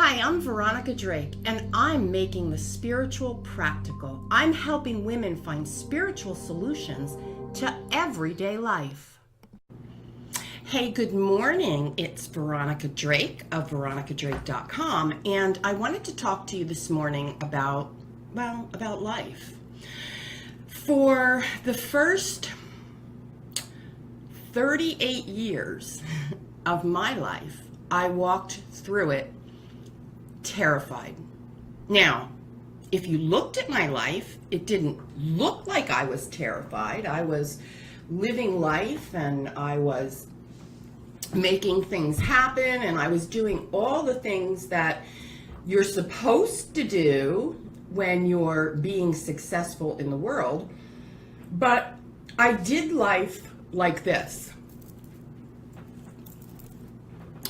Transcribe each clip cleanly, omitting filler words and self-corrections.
Hi, I'm Veronica Drake, and I'm making the spiritual practical. I'm helping women find spiritual solutions to everyday life. Hey, good morning. It's Veronica Drake of veronicadrake.com, and I wanted to talk to you this morning about life. For the first 38 years of my life, I walked through it terrified. Now, if you looked at my life, it didn't look like I was terrified. I was living life and I was making things happen and I was doing all the things that you're supposed to do when you're being successful in the world. But I did life like this,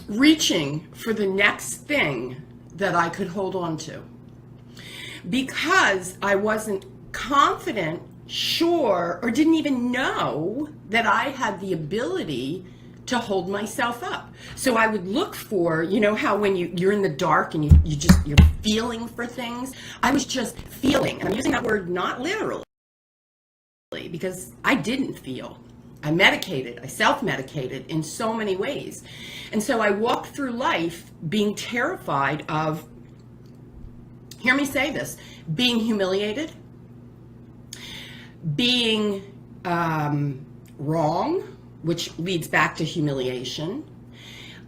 reaching for the next thing that I could hold on to, because I wasn't confident, sure, or didn't even know that I had the ability to hold myself up. So I would look for, you know how when you're in the dark and you're feeling for things? I was just feeling, and I'm using that word not literally, because I didn't feel. I medicated, I self-medicated in so many ways. And so I walked through life being terrified of, hear me say this, being humiliated, being wrong, which leads back to humiliation.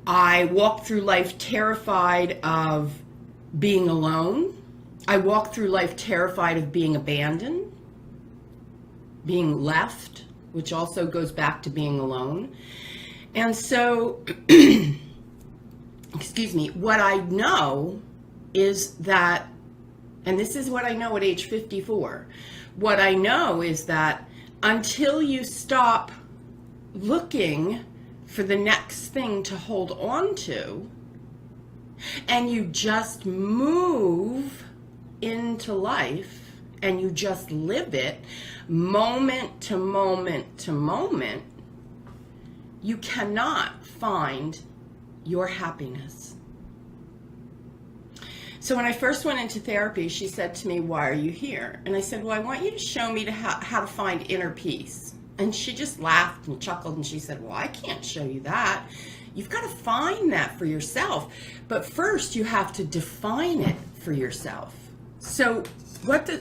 I walked through life terrified of being alone. I walked through life terrified of being abandoned, being left, which also goes back to being alone. And so, excuse me, what I know is that, and this is what I know at age 54, what I know is that until you stop looking for the next thing to hold on to, and you just move into life, and you just live it moment to moment to moment, you cannot find your happiness. So when I first went into therapy, she said to me, "Why are you here?" And I said, "Well, I want you to show me how to find inner peace." And she just laughed and chuckled and she said, "Well, I can't show you that. You've got to find that for yourself. But first you have to define it for yourself." So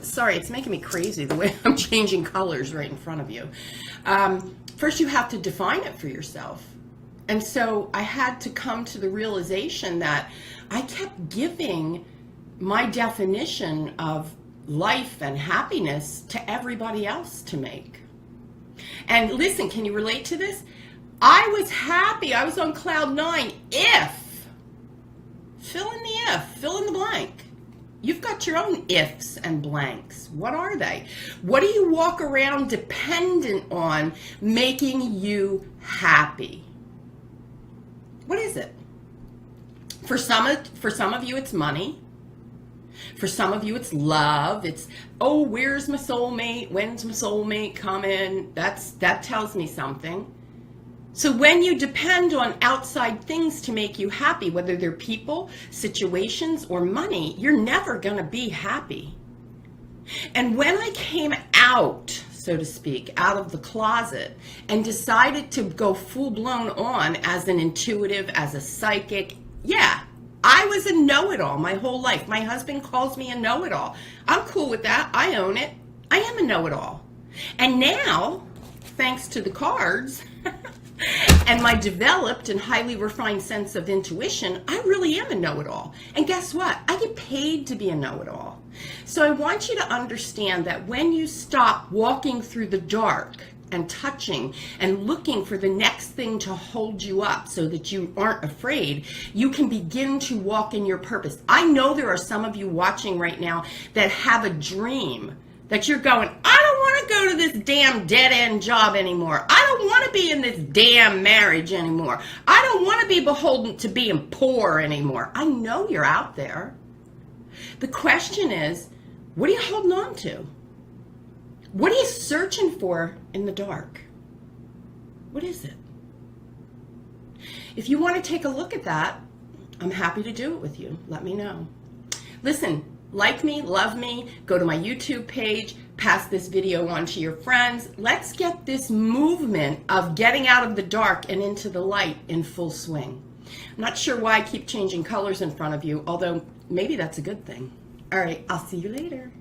sorry, it's making me crazy the way I'm changing colors right in front of you. First you have to define it for yourself. And so I had to come to the realization that I kept giving my definition of life and happiness to everybody else to make. And listen, can you relate to this? I was happy, I was on cloud nine if, fill in the blank. You've got your own ifs and blanks. What are they? What do you walk around dependent on making you happy? What is it? For some of you, it's money. For some of you, it's love. It's, oh, where's my soulmate? When's my soulmate coming? That tells me something. So when you depend on outside things to make you happy, whether they're people, situations, or money, you're never going to be happy. And when I came out, so to speak, out of the closet and decided to go full-blown on as an intuitive, as a psychic, yeah, I was a know-it-all my whole life. My husband calls me a know-it-all. I'm cool with that. I own it. I am a know-it-all. And now, thanks to the cards and my developed and highly refined sense of intuition, I really am a know-it-all. And guess what? I get paid to be a know-it-all. So I want you to understand that when you stop walking through the dark and touching and looking for the next thing to hold you up so that you aren't afraid, you can begin to walk in your purpose. I know there are some of you watching right now that have a dream that you're going, I don't want to go to this damn dead-end job anymore. I don't want to be in this damn marriage anymore. I don't want to be beholden to being poor anymore. I know you're out there. The question is, what are you holding on to? What are you searching for in the dark? What is it? If you want to take a look at that, I'm happy to do it with you. Let me know. Listen, like me, love me, go to my YouTube page, pass this video on to your friends. Let's get this movement of getting out of the dark and into the light in full swing. I'm not sure why I keep changing colors in front of you, although maybe that's a good thing. All right, I'll see you later.